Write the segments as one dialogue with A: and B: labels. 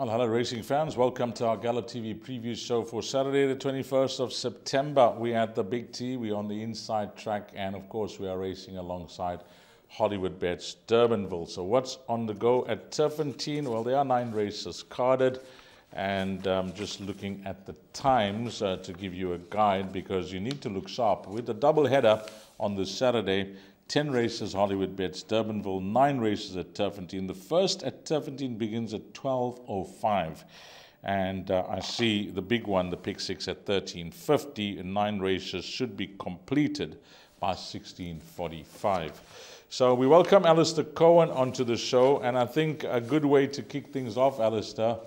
A: Well, hello racing fans, welcome to our Gallop TV preview show for Saturday the 21st of September. We're at the Big T, we're on the inside track, and of course we are racing alongside Hollywoodbets Durbanville. So what's on the go at Turffontein? Well, there are 9 races carded, and just looking at the times to give you a guide, because you need to look sharp. With a double header on this Saturday, 10 races Hollywoodbets Durbanville, 9 races at Turffontein. The first at Turffontein begins at 12:05. And I see the big one, the pick 6 at 13:50, and 9 races should be completed by 16:45. So we welcome Alistair Cohen onto the show, and I think a good way to kick things off, Alistair,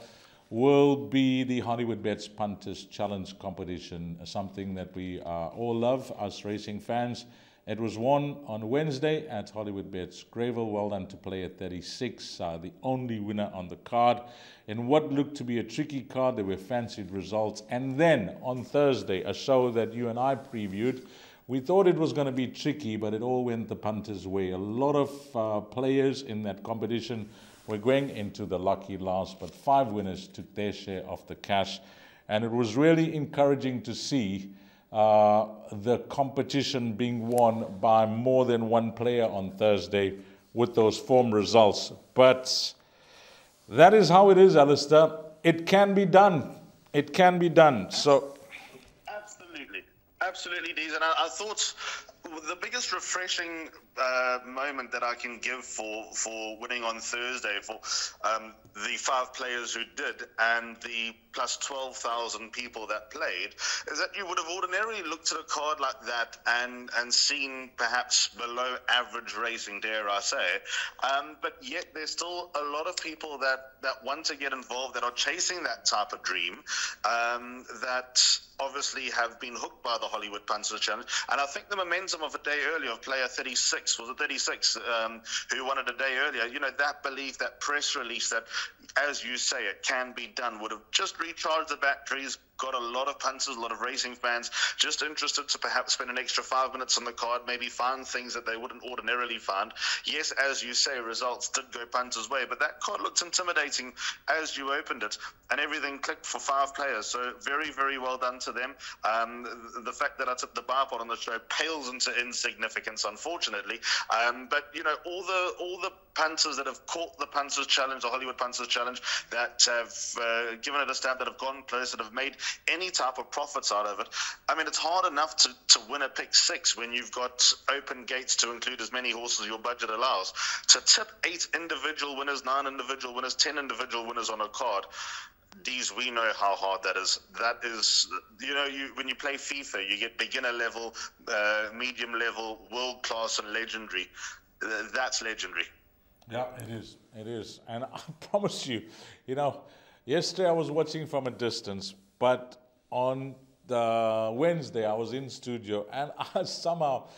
A: will be the Hollywoodbets Punters Challenge competition, something that we all love, us racing fans. It was won on Wednesday at Hollywoodbets Greyville. Well done to play at 36, the only winner on the card. In what looked to be a tricky card, there were fancied results. And then on Thursday, a show that you and I previewed, we thought it was going to be tricky, but it all went the punters' way. A lot of players in that competition were going into the lucky last, but 5 winners took their share of the cash. And it was really encouraging to see the competition being won by more than one player on Thursday with those form results. But that is how it is, Alistair. It can be done. It can be done. So,
B: absolutely, Deez. And I thought the biggest refreshing moment that I can give for winning on Thursday for the 5 players who did and the plus 12,000 people that played is that you would have ordinarily looked at a card like that and seen perhaps below average racing, dare I say, but yet there's still a lot of people that want to get involved, that are chasing that type of dream, that obviously have been hooked by the Hollywood Punters Challenge. And I think the momentum of a day earlier of player 36, was it 36, who won it a day earlier, you know, that belief, that press release that, as you say, it can be done, would have just recharged the batteries, got a lot of punters, a lot of racing fans just interested to perhaps spend an extra 5 minutes on the card, maybe find things that they wouldn't ordinarily find. Yes, as you say, results did go punters' way, but that card looked intimidating as you opened it, and everything clicked for 5 players. So very, very well done to them. The fact that I took the bar pot on the show pales into insignificance, unfortunately. But you know, all the punters that have caught the Punters Challenge, the Hollywood Punters Challenge, that have given it a stab, that have gone close, that have made any type of profits out of it. I mean, it's hard enough to win a pick 6 when you've got open gates to include as many horses as your budget allows. To tip 8 individual winners, 9 individual winners, 10 individual winners on a card, These, we know how hard that is. That is, you know, when you play FIFA, you get beginner level, medium level, world class, and legendary. That's legendary.
A: Yeah, it is. It is. And I promise you, you know, yesterday I was watching from a distance, but on the Wednesday I was in studio, and I somehow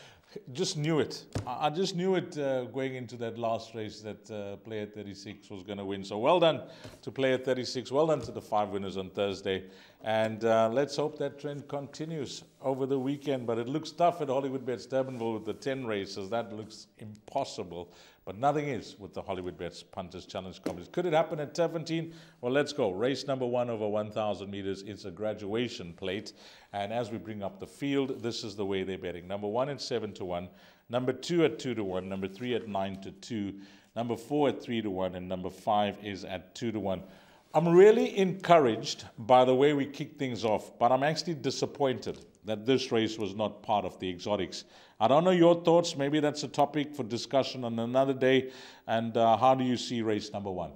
A: just knew it. I just knew it going into that last race that player 36 was going to win. So well done to player 36. Well done to the 5 winners on Thursday. And let's hope that trend continues over the weekend. But it looks tough at Hollywoodbets Durbanville with the 10 races. That looks impossible. But nothing is with the Hollywoodbets Punters Challenge competition. Could it happen at Turffontein? Well, let's go. Race number 1 over 1,000 meters. It's a graduation plate. And as we bring up the field, this is the way they're betting. Number 1 at 7-1. Number 2 at 2-1. Number 3 at 9-2. Number 4 at 3-1. And number 5 is at 2-1. I'm really encouraged by the way we kicked things off, but I'm actually disappointed that this race was not part of the exotics. I don't know your thoughts. Maybe that's a topic for discussion on another day. And how do you see race number 1?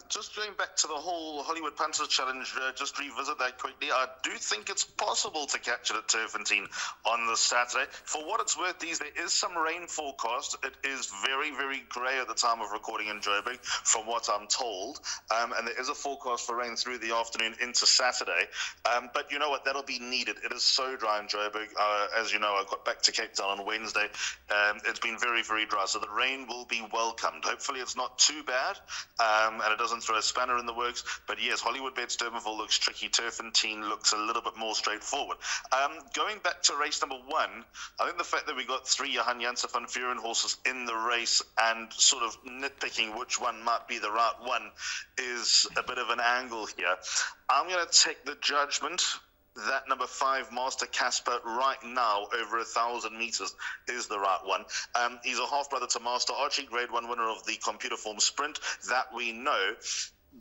B: Just going back to the whole Hollywood Punters Challenge, just revisit that quickly. I do think it's possible to catch it at Turffontein on this Saturday. For what it's worth, there is some rain forecast. It is very, very grey at the time of recording in Joburg, from what I'm told. And there is a forecast for rain through the afternoon into Saturday. But you know what? That'll be needed. It is so dry in Joburg. As you know, I got back to Cape Town on Wednesday. It's been very, very dry. So the rain will be welcomed. Hopefully it's not too bad. and it doesn't throw a spanner in the works. But yes, Hollywoodbets Durbanville looks tricky. Turffontein looks a little bit more straightforward. Going back to race number 1, I think the fact that we got 3 Johan Janssen van Vuren horses in the race and sort of nitpicking which one might be the right one is a bit of an angle here. I'm going to take the judgment that number 5, Master Casper, right now over 1,000 meters is the right one. He's a half-brother to Master Archie, Grade 1 winner of the computer form sprint, that we know.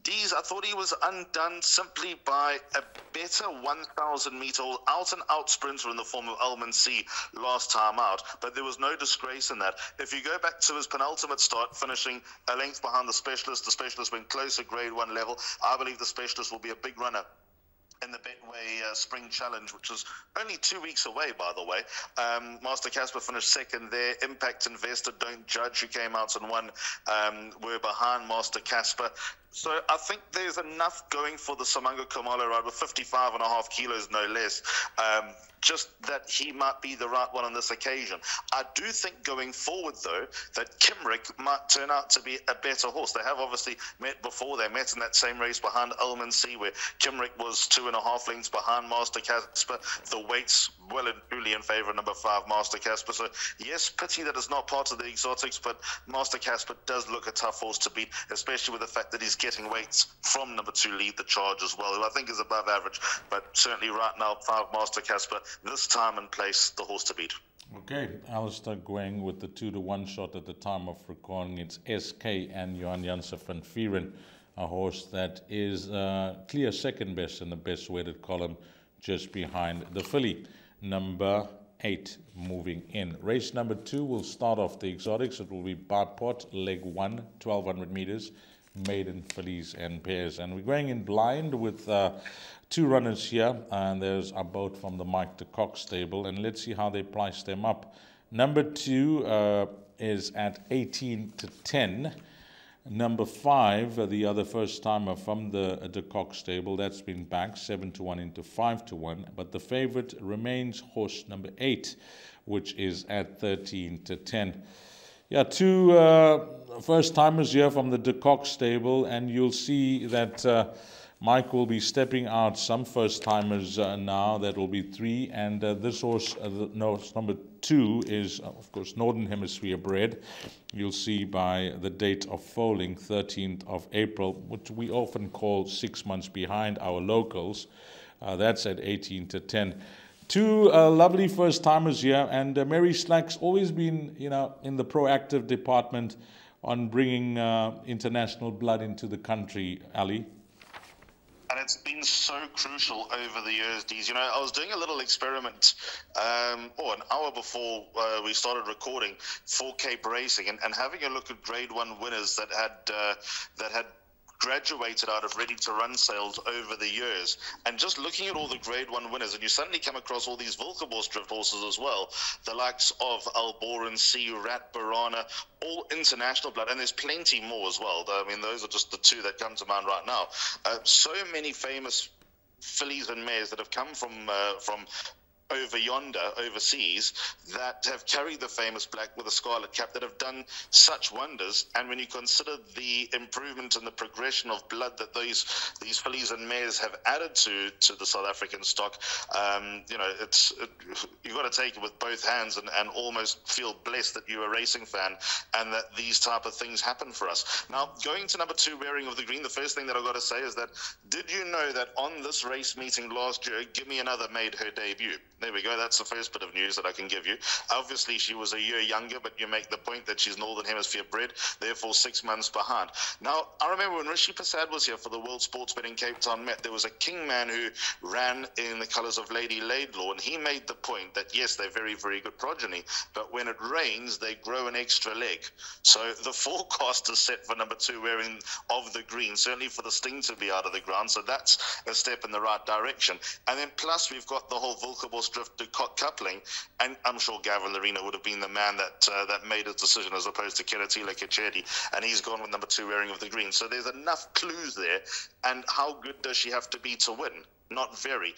B: Dees, I thought he was undone simply by a better 1,000-meter out-and-out sprinter in the form of Elman C last time out, but there was no disgrace in that. If you go back to his penultimate start, finishing a length behind the Specialist went closer Grade 1 level. I believe the Specialist will be a big runner in the Betway Spring Challenge, which is only 2 weeks away, by the way. Master Casper finished second there. Impact Investor, Don't Judge, who came out and won, were behind Master Casper. So I think there's enough going for the Samango Kamalo ride with 55.5 kilos, no less. Just that he might be the right one on this occasion. I do think going forward, though, that Kimrick might turn out to be a better horse. They have obviously met before. They met in that same race behind Elman C, where Kimrick was 2.5 lengths behind Master Casper. The weights well and truly in favour of number 5, Master Casper. So, yes, pity that it's not part of the exotics, but Master Casper does look a tough horse to beat, especially with the fact that he's getting weights from number 2, Lead the Charge as well, who I think is above average. But certainly right now, 5, Master Casper, this time and place, the horse to beat.
A: Okay, Alistair going with the 2-to-1 shot at the time of recording. It's SK and Johan Janssen van Vuren, a horse that is clear second best in the best weighted column, just behind the filly, number 8, moving in. Race number 2 will start off the exotics. It will be by pot, leg 1, 1,200 meters, maiden, fillies and pairs. And we're going in blind with 2 runners here, and there's a boat from the Mike de Kock stable, and let's see how they price them up. Number 2 is at 18-10. Number 5, the other first timer from the de Kock stable, that's been back 7-1 into 5-1, but the favorite remains horse number 8, which is at 13-10. Yeah, 2 first timers here from the de Kock stable, and you'll see that Mike will be stepping out some first-timers now. That will be 3, and this horse, number 2, is, of course, Northern Hemisphere bred. You'll see by the date of foaling, 13th of April, which we often call 6 months behind our locals. That's at 18-10. 2 lovely first-timers here, and Mary Slack's always been, in the proactive department on bringing international blood into the country, Ali.
B: And it's been so crucial over the years, Dees. I was doing a little experiment an hour before we started recording for Cape Racing, and having a look at Grade 1 winners that had graduated out of ready-to-run sales over the years, and just looking at all the Grade 1 winners, and you suddenly come across all these Wilkeborst drift horses as well, the likes of Alboran C, Rat Barana, all international blood, and there's plenty more as well. I mean, those are just the 2 that come to mind right now. So many famous fillies and mares that have come from over yonder, overseas, that have carried the famous black with a scarlet cap, that have done such wonders. And when you consider the improvement and the progression of blood that these fillies and mares have added to the South African stock, you've got to take it with both hands and almost feel blessed that you're a racing fan and that these type of things happen for us. Now, going to number 2, Wearing of the Green, the first thing that I've got to say is that, did you know that on this race meeting last year, Give Me Another made her debut? There we go. That's the first bit of news that I can give you. Obviously, she was a year younger, but you make the point that she's Northern Hemisphere bred, therefore 6 months behind. Now, I remember when Rishi Prasad was here for the World Sports Bet in Cape Town Met, there was a king man who ran in the colours of Lady Laidlaw, and he made the point that, yes, they're very, very good progeny, but when it rains, they grow an extra leg. So the forecast is set for number 2, Wearing of the Green, certainly for the Sting to be out of the ground, so that's a step in the right direction. And then plus, we've got the whole Wilkeborst drift de Kock coupling, and I'm sure Gavin Larina would have been the man that made his decision as opposed to Keratila Kechedi, and he's gone with number 2, Wearing of the Green. So there's enough clues there, and how good does she have to be to win? Not very.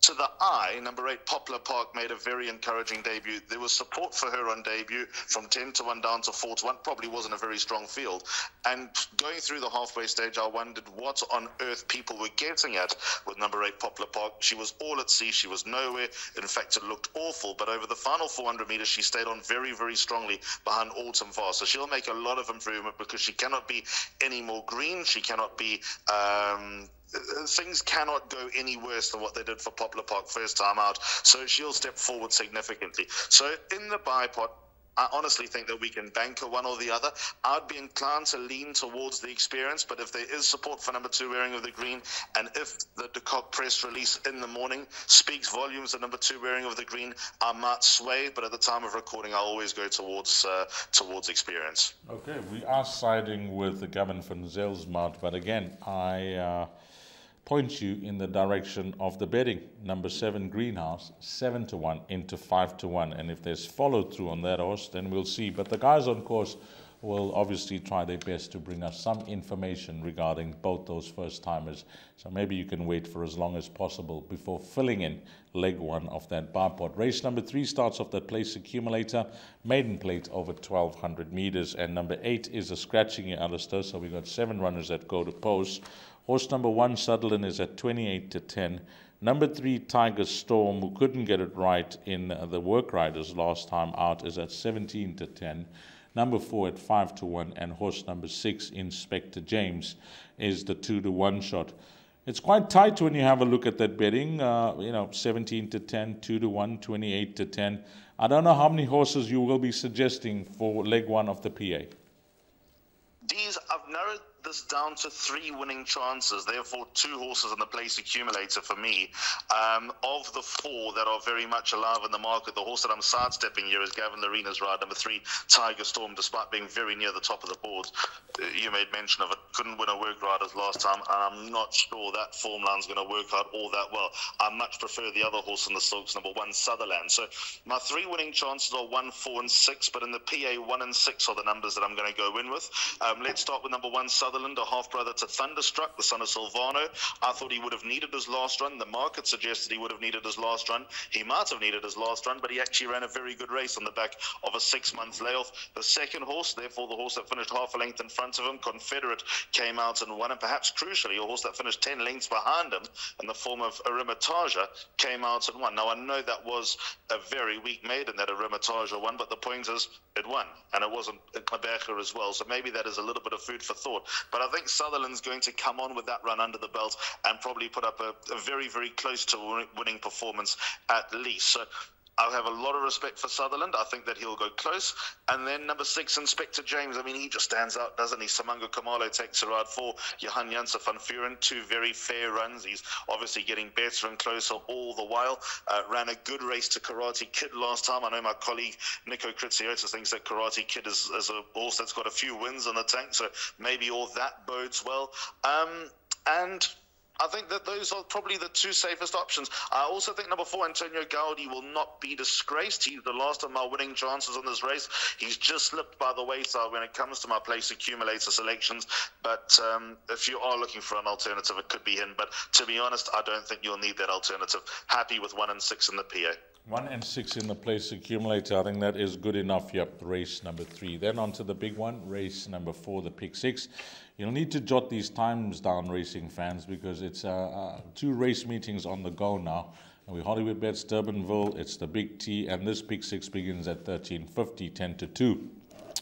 B: To the eye, number 8, Poplar Park, made a very encouraging debut. There was support for her on debut from 10 to 1 down to 4 to 1. Probably wasn't a very strong field. And going through the halfway stage, I wondered what on earth people were getting at with number 8, Poplar Park. She was all at sea. She was nowhere. In fact, it looked awful. But over the final 400 meters, she stayed on very, very strongly behind Autumn Fast. So she'll make a lot of improvement because she cannot be any more green. She cannot be... things cannot go any worse than what they did for Poplar Park first time out, so she'll step forward significantly. So in the buy pot, I honestly think that we can banker one or the other. I'd be inclined to lean towards the experience, but if there is support for number 2, Wearing of the Green, and if the De Kock press release in the morning speaks volumes of number 2, Wearing of the Green, I might sway, but at the time of recording, I'll always go towards experience.
A: Okay, we are siding with the Gavin van Zelsmaat, but again, I point you in the direction of the betting. Number 7, Greenhouse, 7 to 1 into 5 to 1. And if there's follow through on that horse, then we'll see. But the guys on course will obviously try their best to bring us some information regarding both those first timers. So maybe you can wait for as long as possible before filling in leg 1 of that bar pot. Race number 3 starts off that place accumulator, maiden plate over 1200 meters. And number 8 is a scratching here, Alistair. So we've got 7 runners that go to post. Horse number 1, Sutherland, is at 28 to 10. Number 3, Tiger Storm, who couldn't get it right in the Work Riders last time out, is at 17 to 10. Number 4 at 5 to 1. And horse number 6, Inspector James, is the 2 to 1 shot. It's quite tight when you have a look at that betting. 17 to 10, 2 to 1, 28 to 10. I don't know how many horses you will be suggesting for leg 1 of the PA.
B: I've narrowed this down to 3 winning chances, therefore 2 horses in the place accumulator for me. Of the 4 that are very much alive in the market, the horse that I'm sidestepping here is Gavin Lorena's ride, number 3, Tiger Storm, despite being very near the top of the board. You made mention of it, couldn't win a Work Riders last time, and I'm not sure that form line's going to work out all that well. I much prefer the other horse in the silks, number 1, Sutherland. So my 3 winning chances are 1, 4 and 6, but in the PA, 1 and 6 are the numbers that I'm going to go in with. Let's start with number 1, Sutherland, a half-brother to Thunderstruck, the son of Silvano. I thought he would have needed his last run. The market suggested he would have needed his last run. He might have needed his last run, but he actually ran a very good race on the back of a 6-month layoff. The second horse, therefore the horse that finished half a length in front of him, Confederate, came out and won, and perhaps crucially, a horse that finished 10 lengths behind him in the form of Arimataja came out and won. Now, I know that was a very weak maiden that Arimataja won, but the point is, it won, and it wasn't a backer as well, so maybe that is a little bit of food for thought. But I think Sutherland's going to come on with that run under the belt and probably put up a very, very close to winning performance at least. So I have a lot of respect for Sutherland. I think that he'll go close. And then number 6, Inspector James. I mean, he just stands out, doesn't he? Samango Kamalo takes a ride for Johan Janssen van Vuren. 2 very fair runs. He's obviously getting better and closer all the while. Ran a good race to Karate Kid last time. I know my colleague Nico Kritsiotis thinks that Karate Kid is a horse that's got a few wins in the tank. So maybe all that bodes well. And I think that those are probably the 2 safest options. I also think number 4, Antonio Gaudi, will not be disgraced. He's the last of my winning chances in this race. He's just slipped by the wayside when it comes to my place accumulator selections. But if you are looking for an alternative, it could be him. But to be honest, I don't think you'll need that alternative. Happy with 1 and 6 in the PA.
A: 1 and 6 in the place accumulator. I think that is good enough. Yep, race number 3. Then on to the big one, race number 4, the pick 6. You'll need to jot these times down, racing fans, because it's 2 race meetings on the go now. And we Hollywoodbets Durbanville, it's the big T, and this pick 6 begins at 1350, 10 to 2.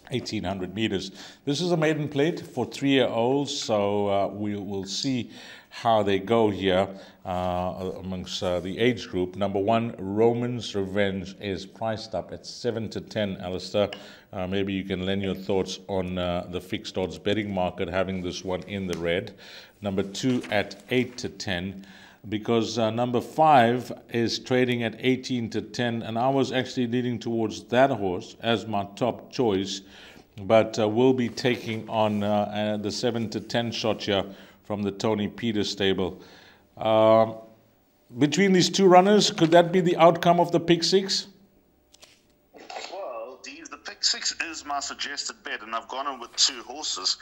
A: 1800 meters. This is a maiden plate for 3-year-olds, so we will see how they go here amongst the age group. Number 1, Roman's Revenge, is priced up at 7 to 10. Alistair, maybe you can lend your thoughts on the fixed odds betting market having this one in the red. Number 2 at 8 to 10. Because number 5 is trading at 18 to 10, and I was actually leaning towards that horse as my top choice, but we'll be taking on the 7 to 10 shot here from the Tony Peters stable. Between these 2 runners, could that be the outcome of the pick 6?
B: Well, the pick 6 is my suggested bet, and I've gone in with 2 horses.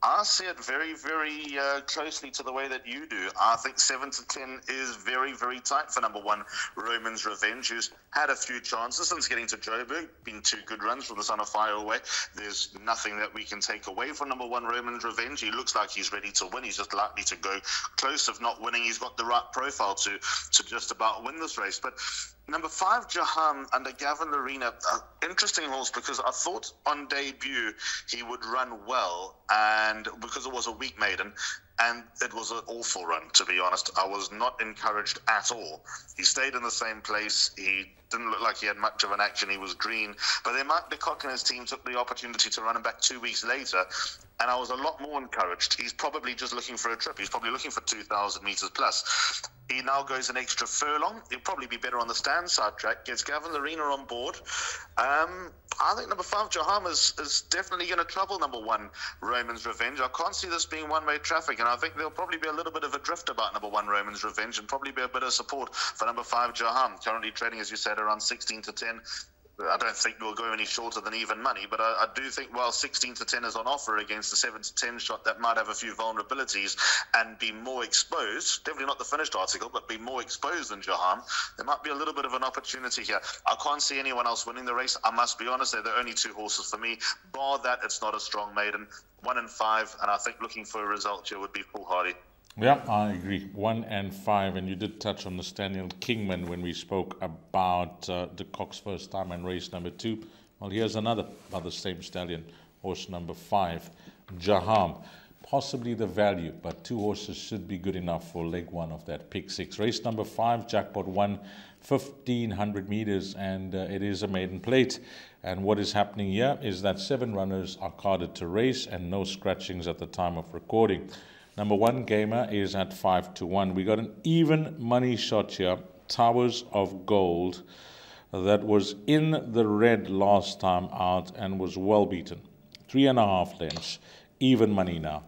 B: I see it very, very closely to the way that you do. I think 7 to 10 is very, very tight for number 1, Roman's Revenge, who's had a few chances since getting to Joburg, been 2 good runs from the Son of Fire away. There's nothing that we can take away from number 1, Roman's Revenge. He looks like he's ready to win. He's just likely to go close, if not winning. He's got the right profile to just about win this race. But number 5, Jaham, under Gavin Larena, interesting horse, because I thought on debut he would run well, and because it was a weak maiden, and it was an awful run, to be honest. I was not encouraged at all. He stayed in the same place. He didn't look like he had much of an action. He was green. But then Mike de Kock and his team took the opportunity to run him back 2 weeks later, and I was a lot more encouraged. He's probably just looking for a trip. He's probably looking for 2,000 metres plus. He now goes an extra furlong. He'll probably be better on the stand side track. Gets Gavin Larena on board. I think number 5, Jaham, is definitely going to trouble number 1, Roman's Revenge. I can't see this being one-way traffic, and I think there'll probably be a little bit of a drift about number 1, Roman's Revenge, and probably be a bit of support for number 5, Jaham, currently trading, as you said, around 16 to 10. I don't think we'll go any shorter than even money, but I do think while 16 to 10 is on offer against the 7 to 10 shot that might have a few vulnerabilities and be more exposed, definitely not the finished article, but be more exposed than Jaham, there might be a little bit of an opportunity here. I can't see anyone else winning the race. I must be honest, they're the only 2 horses for me. Bar that, it's not a strong maiden. 1 and 5, and I think looking for a result here would be foolhardy.
A: Yeah, I agree. 1 and 5, and you did touch on the Daniel Kingman when we spoke about de Kock's first time in race number 2. Well, here's another by the same stallion, horse number 5, Jaham. Possibly the value, but 2 horses should be good enough for leg 1 of that pick 6. Race number 5, jackpot 1, 1,500 meters, and it is a maiden plate. And what is happening here is that 7 runners are carded to race and no scratchings at the time of recording. Number 1 gamer is at 5 to 1. We got an even money shot here, Towers of Gold, that was in the red last time out and was well beaten. 3.5 lengths, even money now.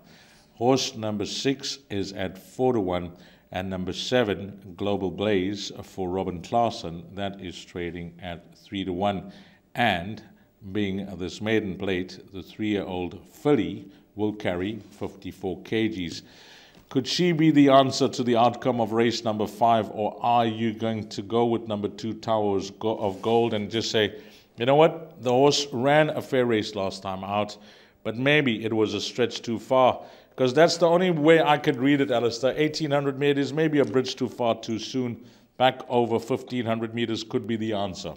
A: Horse number 6 is at 4 to 1, and number 7, Global Blaze for Robin Klaasen, that is trading at 3 to 1. And being this maiden plate, the 3-year-old filly will carry 54 kgs. Could she be the answer to the outcome of race number 5, or are you going to go with number 2, Towers of Gold, and just say, you know what, the horse ran a fair race last time out, but maybe it was a stretch too far? Because that's the only way I could read it, Alistair. 1,800 meters, maybe a bridge too far too soon. Back over 1,500 meters could be the answer.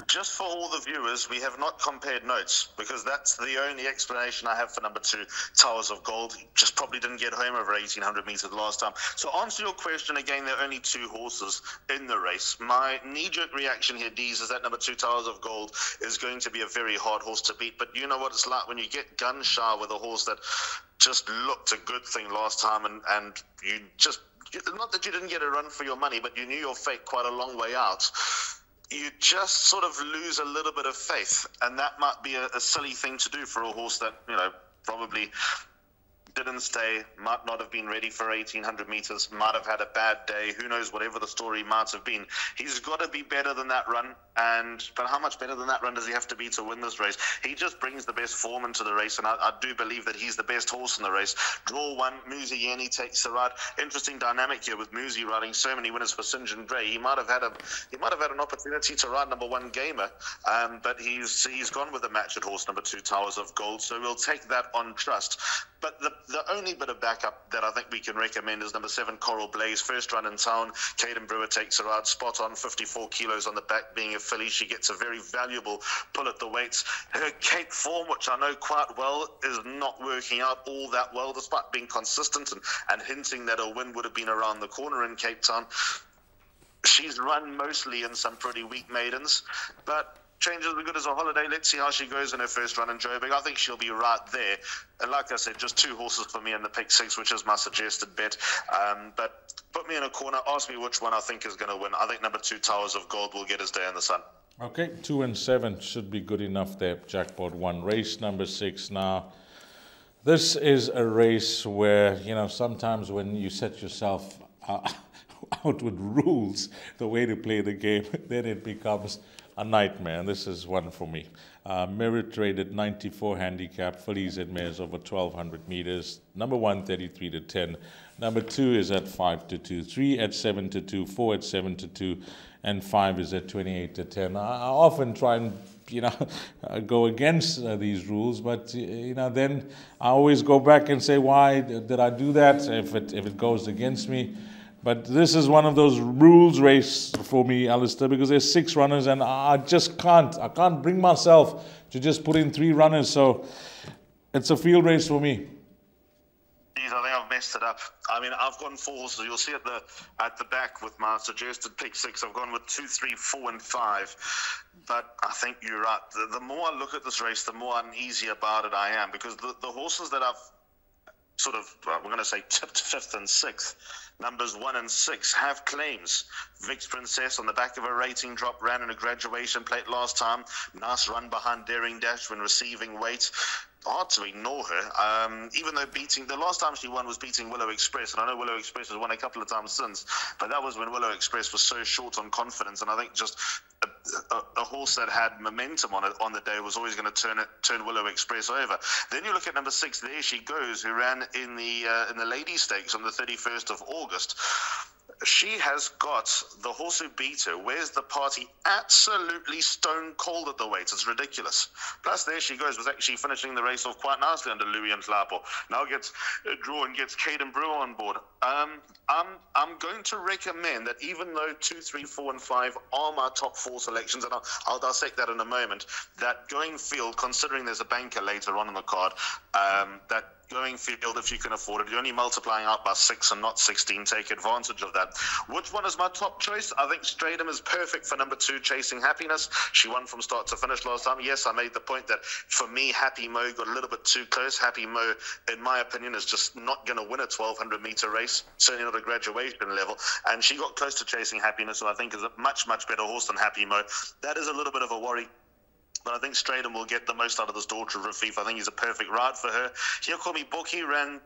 B: Just for all the viewers, we have not compared notes, because that's the only explanation I have for number 2, Towers of Gold. He just probably didn't get home over 1,800 meters last time. So answer your question again, there are only 2 horses in the race. My knee-jerk reaction here, Dees, is that number 2, Towers of Gold, is going to be a very hard horse to beat. But you know what it's like when you get gun-shy with a horse that just looked a good thing last time, and you just, not that you didn't get a run for your money, but you knew your fate quite a long way out. You just sort of lose a little bit of faith, and that might be a silly thing to do for a horse that, you know, probably didn't stay, might not have been ready for 1,800 meters, might have had a bad day, who knows, whatever the story might have been. He's got to be better than that run, but how much better than that run does he have to be to win this race? He just brings the best form into the race, and I do believe that he's the best horse in the race. Draw 1, Muzi Yeni takes the ride. Interesting dynamic here with Muzi riding so many winners for St. John Gray. He might have had an opportunity to ride number 1 gamer, but he's gone with the match at horse number 2, Towers of Gold, so we'll take that on trust. But the only bit of backup that I think we can recommend is number 7, Coral Blaze. First run in town, Caden Brewer takes her out, spot on, 54 kilos on the back, being a filly. She gets a very valuable pull at the weights. Her Cape form, which I know quite well, is not working out all that well, despite being consistent and hinting that a win would have been around the corner in Cape Town. She's run mostly in some pretty weak maidens, but changes as good as a holiday. Let's see how she goes in her first run in Joburg. I think she'll be right there. And like I said, just 2 horses for me in the pick 6, which is my suggested bet. But put me in a corner, ask me which one I think is going to win. I think number 2, Towers of Gold, will get his day in the sun.
A: Okay, 2 and 7 should be good enough there. Jackpot 1. Race number 6 now. This is a race where, you know, sometimes when you set yourself out with rules, the way to play the game, then it becomes a nightmare, and this is one for me. Merit rated 94 handicap, fillies and mares over 1,200 meters. Number 1, 33 to 10. Number 2 is at 5 to 2. 3 at 7 to 2. 4 at 7 to 2. And 5 is at 28 to 10. I often try and, go against these rules, but, then I always go back and say, why did I do that if it goes against me? But this is one of those rules race for me, Alistair, because there's 6 runners and I just can't. I can't bring myself to just put in 3 runners. So it's a field race for me.
B: I think I've messed it up. I mean, I've gone 4 horses. You'll see at the back with my suggested pick 6. I've gone with 2, 3, 4, and 5. But I think you're right. The more I look at this race, the more uneasy about it I am, because the horses that I've sort of, we're going to say, tipped 5th and 6th, numbers 1 and 6, have claims. Vix Princess on the back of a rating drop, ran in a graduation plate last time. Nice run behind Daring Dash when receiving weight. Hard to ignore her, even though the last time she won was beating Willow Express, and I know Willow Express has won a couple of times since, but that was when Willow Express was so short on confidence, and I think just a horse that had momentum on the day was always going to turn Willow Express over. Then you look at number 6, There She Goes, who ran in the Ladies Stakes on the 31st of August. She has got the horse who beat her, Where's the Party, absolutely stone cold at the weight. It's ridiculous. Plus, There She Goes was actually finishing the race off quite nicely under Louis and Flapo. Now gets a draw and gets Caden Brewer on board. I'm going to recommend that even though 2, 3, 4, and 5 are my top 4 selections, and I'll dissect that in a moment, that going field, considering there's a banker later on in the card, that going field, if you can afford it, you're only multiplying out by 6 and not 16. Take advantage of that. Which one is my top choice? I think Stratum is perfect for number 2, Chasing Happiness. She won from start to finish last time. Yes, I made the point that for me, Happy Mo got a little bit too close. Happy Mo, in my opinion, is just not going to win a 1,200 meter race, certainly not a graduation level. And she got close to Chasing Happiness, who I think is a much, much better horse than Happy Mo. That is a little bit of a worry. But I think Stratum will get the most out of this Daughter of Rafif. I think he's a perfect ride for her. Here Call Me Boki ran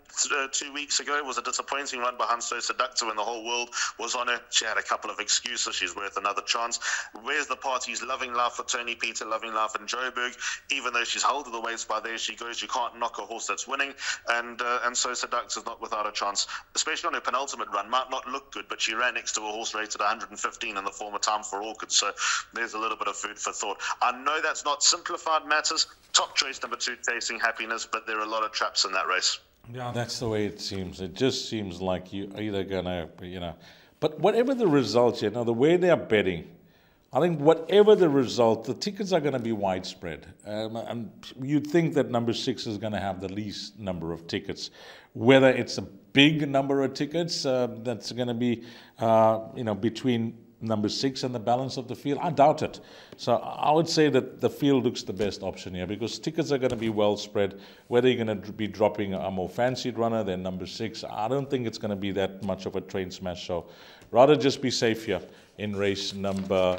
B: 2 weeks ago. It was a disappointing run behind So Seductive when the whole world was on her. She had a couple of excuses. She's worth another chance. Where's the Party's Loving Life for Tony Peter, Loving Life in Joburg. Even though she's held to the weights by There She Goes, you can't knock a horse that's winning. And So Seductive is not without a chance, especially on her penultimate run. Might not look good, but she ran next to a horse rated 115 in the former Time for Orchid. So there's a little bit of food for thought. I know that's not simplified matters. Top choice number 2, Chasing Happiness, but there are a lot of traps in that race.
A: Yeah, that's the way it seems. It just seems like you're either gonna, but whatever the result, the way they are betting, I think whatever the result, the tickets are going to be widespread. And you'd think that number 6 is going to have the least number of tickets. Whether it's a big number of tickets that's going to be, between number 6 and the balance of the field, I doubt it. So I would say that the field looks the best option here, because tickets are going to be well spread. Whether you're going to be dropping a more fancied runner than number 6, I don't think it's going to be that much of a train smash show. Rather just be safe here in race number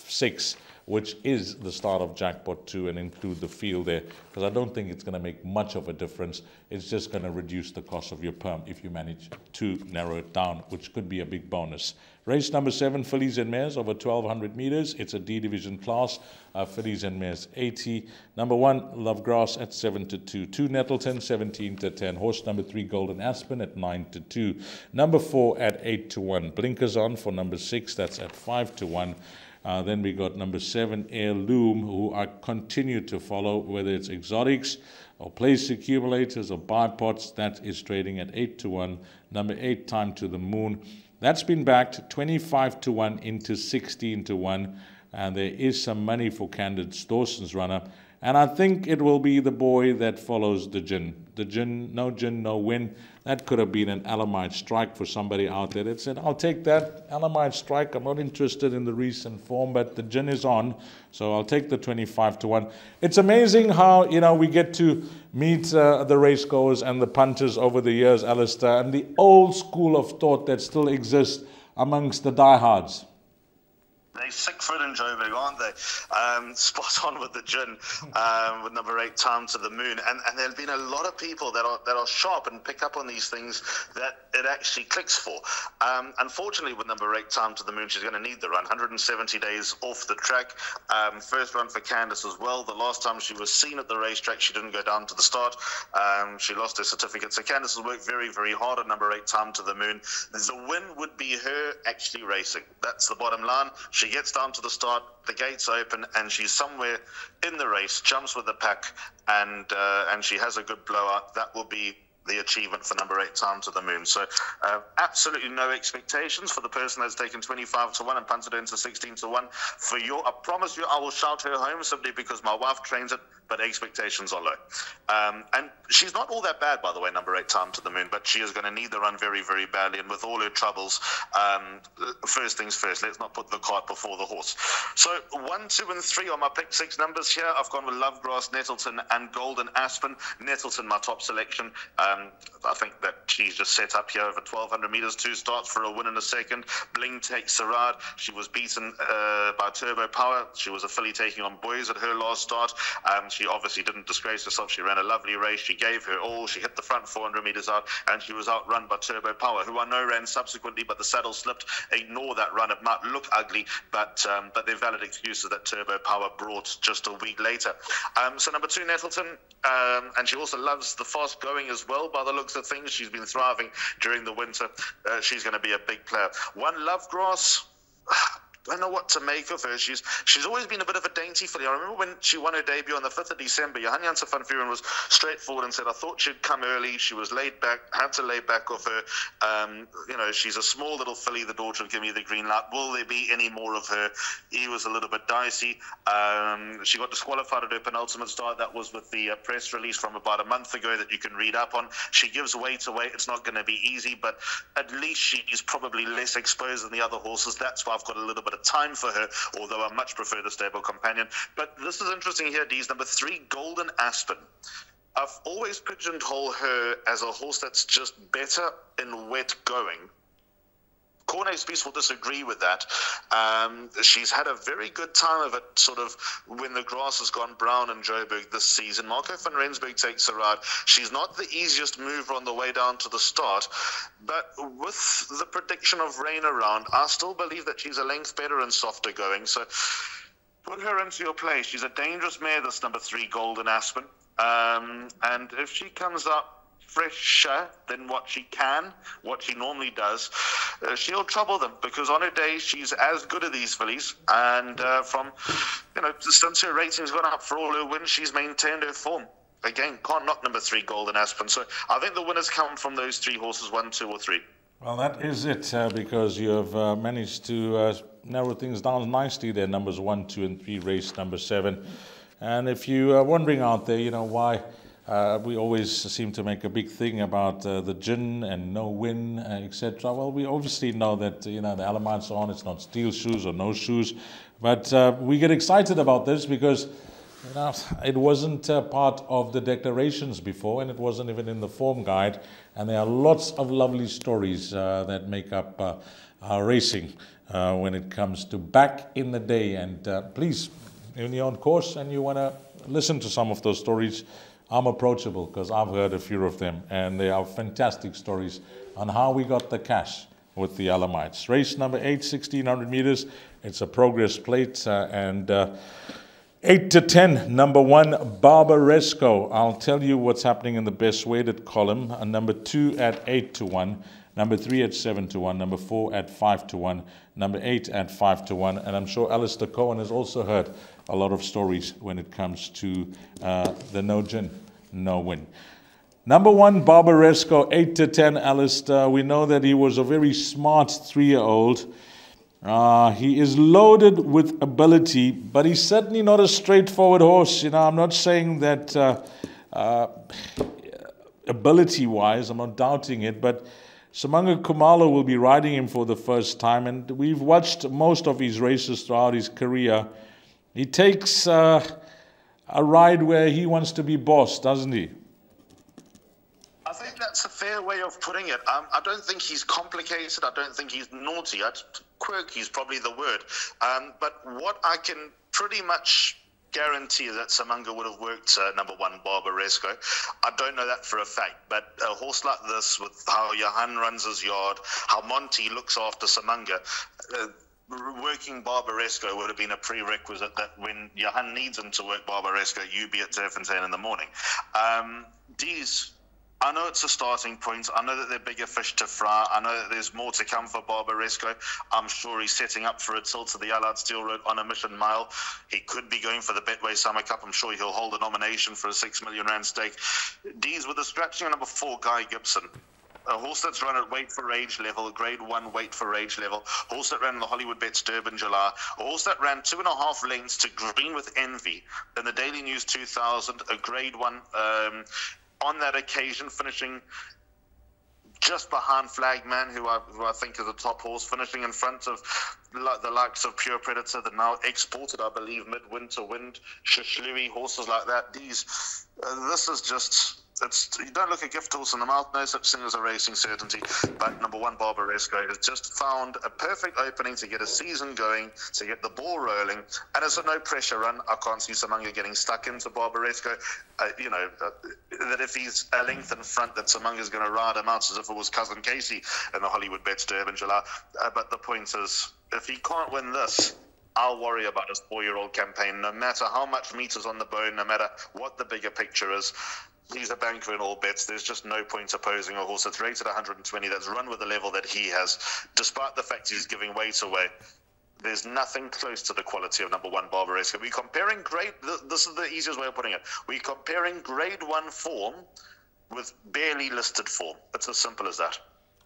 A: 6, which is the start of Jackpot 2, and include the field there, because I don't think it's going to make much of a difference. It's just going to reduce the cost of your perm if you manage to narrow it down, which could be a big bonus. Race number 7, Fillies and Mares over 1,200 meters. It's a D division class. Fillies and Mares 80. Number 1, Lovegrass at 7 to 2. 2, Nettleton 17 to 10. Horse number 3, Golden Aspen at 9 to 2. Number 4 at 8 to 1. Blinkers on for number 6. That's at 5 to 1. Then we got number 7, Heirloom, who I continue to follow, whether it's exotics or place accumulators or bipods. That is trading at 8 to 1. Number 8, Time to the Moon. That's been backed 25 to 1 into 16 to 1. And there is some money for Candace Dawson's runner. And I think it will be the boy that follows the Gin. The Gin, no win. That could have been an Alamite Strike for somebody out there that said, I'll take that Alamite Strike. I'm not interested in the recent form, but the Gin is on. So I'll take the 25 to 1. It's amazing how, we get to meet the racegoers and the punters over the years, Alistair, and the old school of thought that still exists amongst the diehards.
B: They Sickford and Joburg, aren't they? Spot on with the gin, with number 8, Time to the Moon. And there have been a lot of people that are sharp and pick up on these things that it actually clicks for. Unfortunately, with number 8, Time to the Moon, she's going to need the run. 170 days off the track. First run for Candice as well. The last time she was seen at the racetrack, she didn't go down to the start. She lost her certificate. So Candice has worked very, very hard on number 8, Time to the Moon. The win would be her actually racing. That's the bottom line. She gets down to the start, the gates open, and she's somewhere in the race, jumps with the pack, and she has a good blowout. That will be the achievement for number 8, Time to the Moon. So absolutely no expectations for the person that's taken 25 to 1 and punted into 16 to 1. I promise you, I will shout her home simply because my wife trains it, but expectations are low. And she's not all that bad, by the way, number 8, Time to the Moon, but she is going to need the run very, very badly. And with all her troubles, first things first, let's not put the cart before the horse. So 1, 2, and 3 are my pick 6 numbers here. I've gone with Lovegrass, Nettleton, and Golden Aspen. Nettleton, my top selection. I think that she's just set up here over 1,200 meters, 2 starts for a win in a second. Bling takes Sarad. She was beaten by Turbo Power. She was a filly taking on Boys at her last start. She obviously didn't disgrace herself. She ran a lovely race. She gave her all. She hit the front 400 meters out, and she was outrun by Turbo Power, who I know ran subsequently, but the saddle slipped. Ignore that run. It might look ugly, but they're valid excuses that Turbo Power brought just a week later. So number 2, Nettleton, and she also loves the fast going as well. By the looks of things, she's been thriving during the winter. She's going to be a big player. 1, Lovegrass. Don't know what to make of her. She's always been a bit of a dainty filly. I remember when she won her debut on the 5th of December, Johan Janssen van Vuren was straightforward and said, I thought she'd come early. She was laid back, had to lay back off her. She's a small little filly, the daughter of Give Me the Green Light. Will there be any more of her? He was a little bit dicey. She got disqualified at her penultimate start. That was with the press release from about a month ago that you can read up on. She gives weight away. It's not going to be easy, but at least she's probably less exposed than the other horses. That's why I've got a little bit of time for her, although I much prefer the Stable Companion. But this is interesting here, Dees. Number 3, Golden Aspen. I've always pigeonholed her as a horse that's just better in wet going. Cornet's Beast will disagree with that. She's had a very good time of it, sort of, when the grass has gone brown in Joburg this season. Marco van Rensburg takes her out. She's not the easiest mover on the way down to the start, but with the prediction of rain around, I still believe that she's a length better and softer going. So put her into your play. She's a dangerous mare, this number 3, Golden Aspen. And if she comes up fresher than what she normally does, she'll trouble them, because on her day she's as good as these fillies, and since her rating's gone up for all her wins, she's maintained her form. Again, can't knock number 3, Golden Aspen. So I think the winners come from those 3 horses, 1, 2, or 3.
A: Well, that is it, because you have managed to narrow things down nicely there. Numbers 1, 2, and 3, race number 7. And if you are wondering out there, why we always seem to make a big thing about the gin and no win, etc. Well, we obviously know that the Alamites are on. It's not steel shoes or no shoes, but we get excited about this because it wasn't part of the declarations before, and it wasn't even in the form guide. And there are lots of lovely stories that make up our racing when it comes to back in the day. And please, when you're on course and you want to listen to some of those stories, I'm approachable, because I've heard a few of them, and they are fantastic stories on how we got the cash with the Alamites. Race number 8, 1,600 meters. It's a progress plate, and 8 to 10, number 1, Barbaresco. I'll tell you what's happening in the best weighted column. Number 2 at 8 to 1. Number 3 at 7 to 1. Number 4 at 5 to 1. Number 8 at 5 to 1. And I'm sure Alistair Cohen has also heard a lot of stories when it comes to the no gin, no win. Number 1, Barbaresco, 8 to 10, Alistair. We know that he was a very smart 3-year-old. He is loaded with ability, but he's certainly not a straightforward horse. I'm not saying that ability-wise, I'm not doubting it, but Simanga Khumalo will be riding him for the first time, and we've watched most of his races throughout his career. He takes a ride where he wants to be boss, doesn't he?
B: I think that's a fair way of putting it. I don't think he's complicated. I don't think he's naughty. I'd quirky is probably the word. But what I can pretty much guarantee that Samanga would have worked number 1 Barbaresco. I don't know that for a fact, but a horse like this, with how Johan runs his yard, how Monty looks after Samanga, working Barbaresco would have been a prerequisite that when Johan needs him to work Barbaresco, you be at Turffontein in the morning. These, I know it's a starting point. I know that they're bigger fish to fry. I know that there's more to come for Barbaresco. I'm sure he's setting up for a tilt to the Allard Steel Road on a Mission Mile. He could be going for the Betway Summer Cup. I'm sure he'll hold a nomination for a R6 million stake. These with the scratching of number 4, Guy Gibson. A horse that's run at weight for age level, grade 1 weight for age level. Horse that ran in the Hollywoodbets Durbanville. A horse that ran 2.5 lengths to Green with Envy in the Daily News 2000, a grade 1 on that occasion, finishing just behind Flagman, who I think is a top horse, finishing in front of the likes of Pure Predator, that now exported, I believe, Midwinter Wind, Shishlui, horses like that. This is just... you don't look a gift horse in the mouth, no such thing as a racing certainty, but number 1 Barbaresco has just found a perfect opening to get a season going, to get the ball rolling, and it's a no-pressure run. I can't see Samanga getting stuck into Barbaresco. That if he's a length in front, that Samanga's going to ride him out as if it was Cousin Casey in the Hollywoodbets Durbanville. But the point is, if he can't win this, I'll worry about his 4-year-old campaign, no matter how much meat is on the bone, no matter what the bigger picture is. He's a banker in all bets. There's just no point opposing a horse that's rated 120, that's run with the level that he has, despite the fact he's giving weight away. There's nothing close to the quality of number 1 Barbaresco. We're comparing this is the easiest way of putting it. We're comparing grade 1 form with barely listed form. It's as simple as that.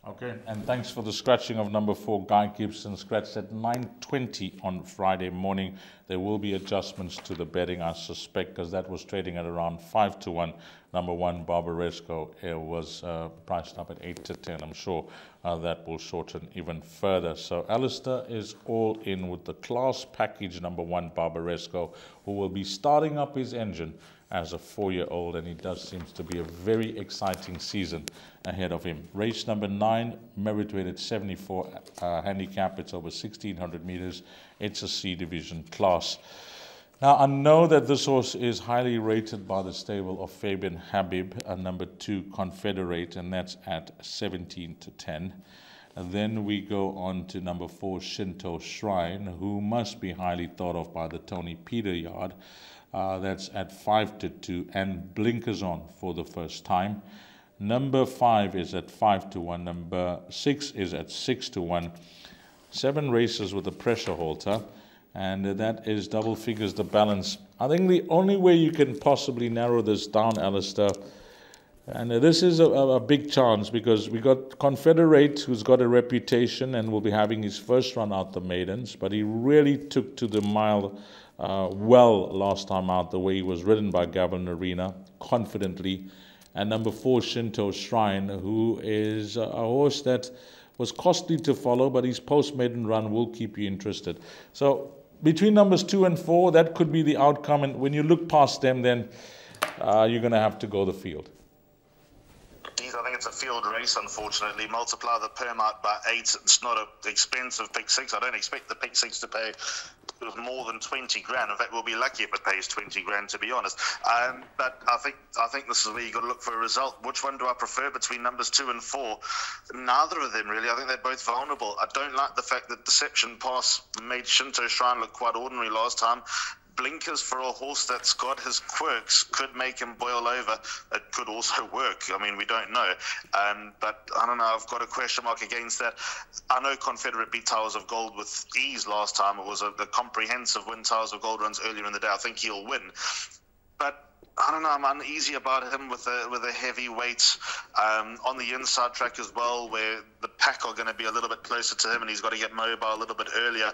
A: Okay, and thanks for the scratching of number 4, Guy Gibson, scratched at 9:20 on Friday morning. There will be adjustments to the betting, I suspect, because that was trading at around 5-1. Number 1, Barbaresco, was priced up at 8-10. I'm sure that will shorten even further. So Alistair is all in with the class package number 1, Barbaresco, who will be starting up his engine as a 4-year-old, and he does seems to be a very exciting season ahead of him. Race number 9, merit weighted 74 handicap. It's over 1,600 meters. It's a C division class. Now, I know that this horse is highly rated by the stable of Fabian Habib, number 2, Confederate, and that's at 17-10. And then we go on to number 4, Shinto Shrine, who must be highly thought of by the Tony Peter yard. That's at 5-2, and blinkers on for the first time. Number 5 is at 5-1. Number 6 is at 6-1. 7 races with a pressure halter, and that is double figures the balance. I think the only way you can possibly narrow this down, Alistair, and this is a big chance, because we got Confederate, who's got a reputation and will be having his first run out the maidens, but he really took to the mile well last time out, the way he was ridden by Gavin Arena confidently. And number 4, Shinto Shrine, who is a horse that was costly to follow, but his post-maiden run will keep you interested. So between numbers 2 and 4, that could be the outcome, and when you look past them, then you're going to have to go the field.
B: I think it's a field race, unfortunately. Multiply the perm out by 8. It's not an expensive pick 6. I don't expect the pick 6 to pay more than 20 grand. In fact, we'll be lucky if it pays 20 grand, to be honest. But I think this is where you've got to look for a result. Which one do I prefer between numbers 2 and 4? Neither of them, really. I think they're both vulnerable. I don't like the fact that Deception Pass made Shinto Shrine look quite ordinary last time. Blinkers for a horse that's got his quirks could make him boil over. It could also work. I mean, we don't know. But I don't know. I've got a question mark against that. I know Confederate beat Towers of Gold with ease last time. It was a comprehensive win. Towers of Gold runs earlier in the day. I think he'll win. But I don't know, I'm uneasy about him with a heavy weight on the inside track as well, where the pack are going to be a little bit closer to him and he's got to get mobile a little bit earlier.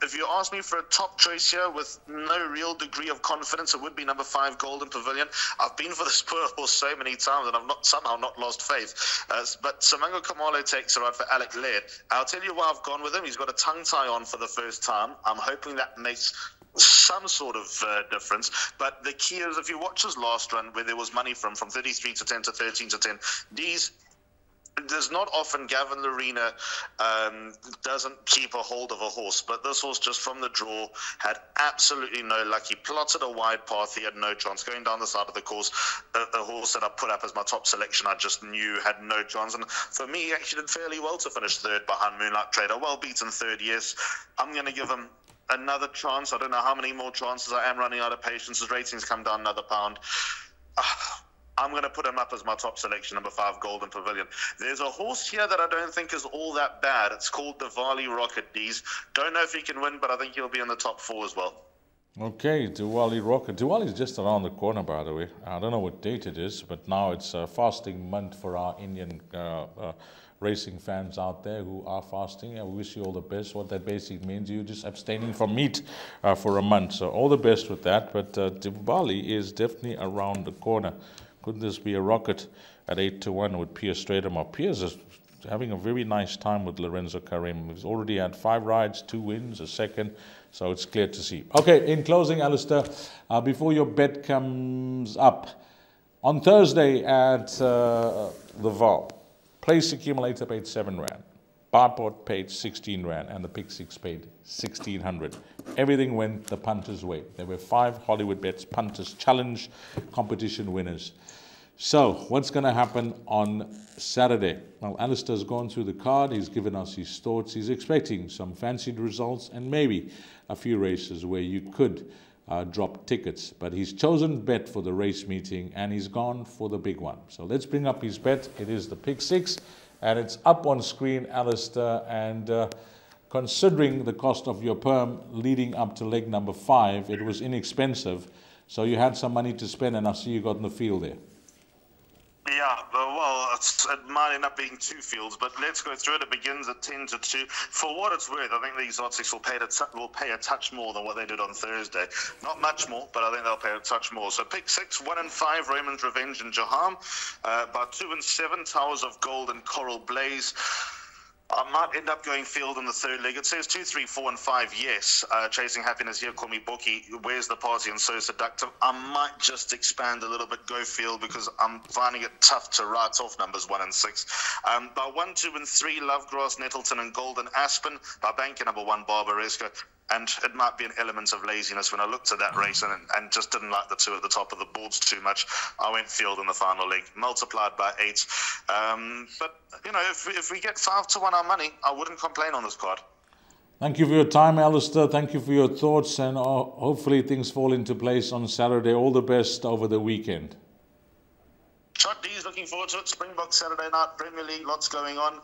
B: If you ask me for a top choice here with no real degree of confidence, it would be number 5, Golden Pavilion. I've been for this poor horse so many times and I've somehow not lost faith. But Samango Kamalo takes her out for Alec Laird. I'll tell you why I've gone with him. He's got a tongue tie on for the first time. I'm hoping that makes some sort of difference, but the key is, if you watch his last run where there was money from 33-10 to 13-10, these there's not often Gavin Lorena doesn't keep a hold of a horse, but this horse just from the draw had absolutely no luck. He plotted a wide path. He had no chance. Going down the side of the course, the horse that I put up as my top selection, I just knew had no chance. And for me, he actually did fairly well to finish third behind Moonlight Trader. Well beaten third, yes. I'm going to give him another chance. I don't know how many more chances. I am running out of patience. His ratings come down another pound. I'm going to put him up as my top selection, number 5, Golden Pavilion. There's a horse here that I don't think is all that bad. It's called Diwali Rocket, D's. Don't know if he can win, but I think he'll be in the top 4 as well.
A: Okay, Diwali Rocket. Diwali is just around the corner, by the way. I don't know what date it is, but now it's a fasting month for our Indian racing fans out there who are fasting. I wish you all the best. What that basically means, you're just abstaining from meat for a month. So all the best with that. But Diwali is definitely around the corner. Could this be a rocket at 8-1 with Piers Stradamore? Piers is having a very nice time with Lorenzo Karim. He's already had 5 rides, 2 wins, a second, so it's clear to see. Okay, in closing, Alistair, before your bet comes up, on Thursday at the Val, place accumulator paid 7 Rand, barport paid 16 Rand, and the pick 6 paid 1,600. Everything went the punter's way. There were 5 Hollywoodbets Punters Challenge competition winners. So, what's going to happen on Saturday? Well, Alistair's gone through the card. He's given us his thoughts. He's expecting some fancied results and maybe a few races where you could drop tickets. But he's chosen bet for the race meeting and he's gone for the big one. So, let's bring up his bet. It is the pick 6 and it's up on screen, Alistair. And considering the cost of your perm leading up to leg number 5, it was inexpensive. So, you had some money to spend and I see you got in the field there.
B: Yeah, well, it might end up being 2 fields, but let's go through it. It begins at 10-2. For what it's worth, I think the exotics will pay a touch more than what they did on Thursday. Not much more, but I think they'll pay a touch more. So pick 6, 1 and 5, Raymond's Revenge and Jaham. About 2 and 7, Towers of Gold and Coral Blaze. I might end up going field in the 3rd leg. It says 2, 3, 4, and 5, yes. Chasing Happiness here, call me Bookie. Where's the party and so seductive? I might just expand a little bit, go field, because I'm finding it tough to write off numbers 1 and 6. By 1, 2, and 3, Lovegrass, Nettleton, and Golden Aspen. By banker number 1, Barbaresco. And it might be an element of laziness when I looked at that race and just didn't like the 2 at the top of the boards too much. I went field in the final leg, multiplied by 8. But, you know, if we get 5-1 our money, I wouldn't complain on this card.
A: Thank you for your time, Alistair. Thank you for your thoughts. And hopefully things fall into place on Saturday. All the best over the weekend.
B: Shot D's looking forward to it. Springbok Saturday night, Premier League, lots going on.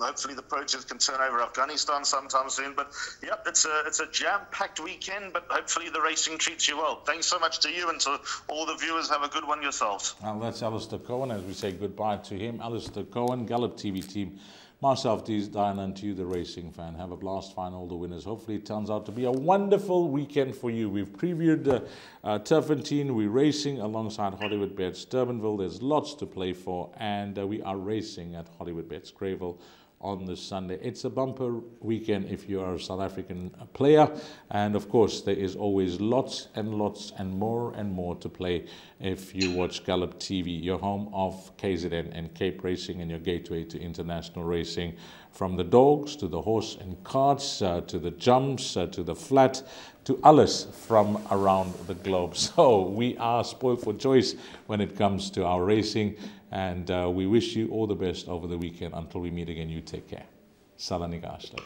B: Hopefully the Proteas can turn over Afghanistan sometime soon. But yeah, it's a jam-packed weekend, but hopefully the racing treats you well. Thanks so much to you and to all the viewers. Have a good one yourselves.
A: Well, that's Alistair Cohen as we say goodbye to him. Alistair Cohen, Gallop TV team. Myself, D's Diane, and to you, the racing fan. Have a blast, find all the winners. Hopefully it turns out to be a wonderful weekend for you. We've previewed Turffontein. We're racing alongside Hollywoodbets Durbanville. There's lots to play for, and we are racing at Hollywoodbets Greyville on this Sunday. It's a bumper weekend if you are a South African player, and of course there is always lots and more to play if you watch Gallop TV, your home of KZN and Cape Racing and your gateway to international racing, from the dogs to the horse and carts to the jumps to the flat to alles from around the globe. So we are spoiled for choice when it comes to our racing, and we wish you all the best over the weekend. Until we meet again, you take care. Salanika Ashla.